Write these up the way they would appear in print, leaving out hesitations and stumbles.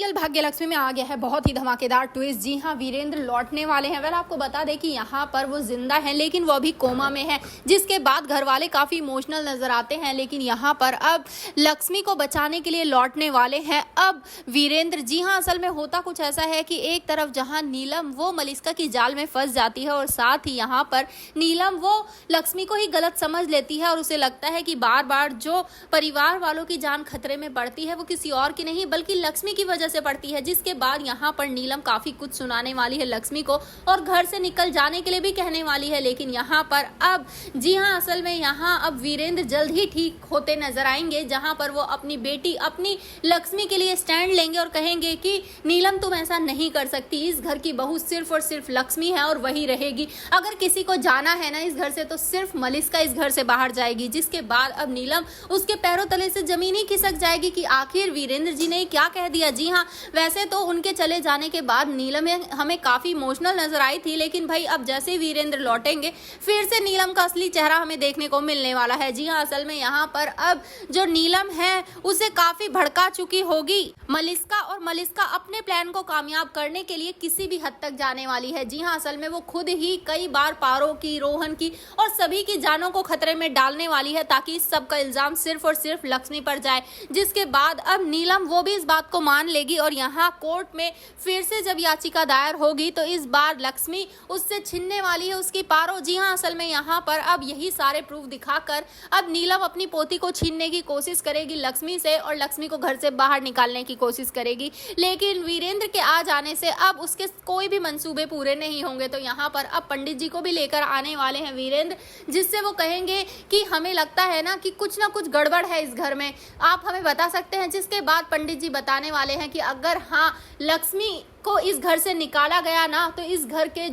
Serial भाग्य लक्ष्मी में आ गया है बहुत ही धमाकेदार ट्विस्ट। जी हाँ, वीरेंद्र लौटने वाले हैं। वेल आपको बता दें कि यहाँ पर वो जिंदा हैं लेकिन वो अभी कोमा में है, जिसके बाद घर वाले काफी इमोशनल नजर आते हैं। लेकिन यहाँ पर अब लक्ष्मी को बचाने के लिए लौटने वाले हैं अब वीरेंद्र। जी हाँ, असल में होता कुछ ऐसा है कि एक तरफ जहाँ नीलम वो मलिस्का की जाल में फंस जाती है और साथ ही यहाँ पर नीलम वो लक्ष्मी को ही गलत समझ लेती है और उसे लगता है कि बार बार जो परिवार वालों की जान खतरे में पड़ती है वो किसी और की नहीं बल्कि लक्ष्मी की वजह से पड़ती है। जिसके बाद यहाँ पर नीलम काफी कुछ सुनाने वाली है लक्ष्मी को और घर से निकल जाने के लिए भी कहने वाली है। लेकिन यहाँ पर अब जी हाँ, असल में यहाँ अब वीरेंद्र जल्द ही ठीक होते नजर आएंगे, जहाँ पर वो अपनी बेटी अपनी लक्ष्मी के लिए स्टैंड लेंगे और कहेंगे कि नीलम तुम ऐसा नहीं कर सकती, इस घर की बहू सिर्फ और सिर्फ लक्ष्मी है और वही रहेगी। अगर किसी को जाना है ना इस घर से तो सिर्फ मलिस्का इस घर से बाहर जाएगी। जिसके बाद अब नीलम उसके पैरों तले से जमीन ही खिसक जाएगी कि आखिर वीरेंद्र जी ने क्या कह दिया। जी हाँ, वैसे तो उनके चले जाने के बाद नीलम हमें काफी इमोशनल नजर आई थी, लेकिन भाई अब जैसे वीरेंद्र लौटेंगे फिर से नीलम का असली चेहरा हमें देखने को मिलने वाला है। जी हाँ, असल में यहाँ पर अब जो नीलम है उसे काफी भड़का चुकी होगी मलिस्का और मलिस्का अपने प्लान को कामयाब करने के लिए किसी भी हद तक जाने वाली है। जी हाँ, असल में वो खुद ही कई बार पारो की, रोहन की और सभी की जानों को खतरे में डालने वाली है ताकि इस सब का इल्जाम सिर्फ और सिर्फ लक्ष्मी पर जाए। जिसके बाद अब नीलम वो भी इस बात को मान लेगी और यहाँ कोर्ट में फिर से जब याचिका दायर होगी तो इस बार लक्ष्मी उससे छीनने वाली है उसकी पारो। जी हाँ, असल में यहाँ पर अब यही सारे प्रूफ दिखाकर अब नीलम अपनी पोती को छीनने की कोशिश करेगी लक्ष्मी से और लक्ष्मी को घर से बाहर निकालने की कोशिश करेगी। लेकिन वीरेंद्र के आ जाने से अब उसके कोई भी मंसूबे पूरे नहीं होंगे। तो यहाँ पर अब पंडित जी को भी लेकर आने वाले हैं वीरेंद्र, जिससे वो कहेंगे कि हमें लगता है ना कुछ गड़बड़ है इस घर में, आप हमें बता सकते हैं। जिसके बाद पंडित जी बताने वाले हैं कि अगर हाँ लक्ष्मी को इस घर से निकाला गया ना तो इस घर के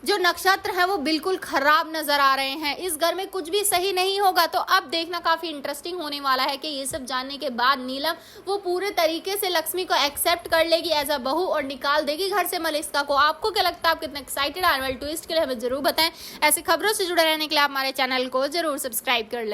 जो नक्षत्र हैं वो बिल्कुल खराब नजर आ रहे हैं, इस घर में कुछ भी सही नहीं होगा। तो अब देखना काफी इंटरेस्टिंग होने वाला है कि ये सब जानने के बाद नीलम वो पूरे तरीके से लक्ष्मी को एक्सेप्ट कर लेगी एज अ बहू और निकाल देगी घर से मलिस्का को। आपको क्या लगता है, आप कितने एक्साइटेड आने वाले ट्विस्ट के लिए हमें जरूर बताएं। ऐसी खबरों से जुड़े रहने के लिए आप हमारे चैनल को जरूर सब्सक्राइब कर लें।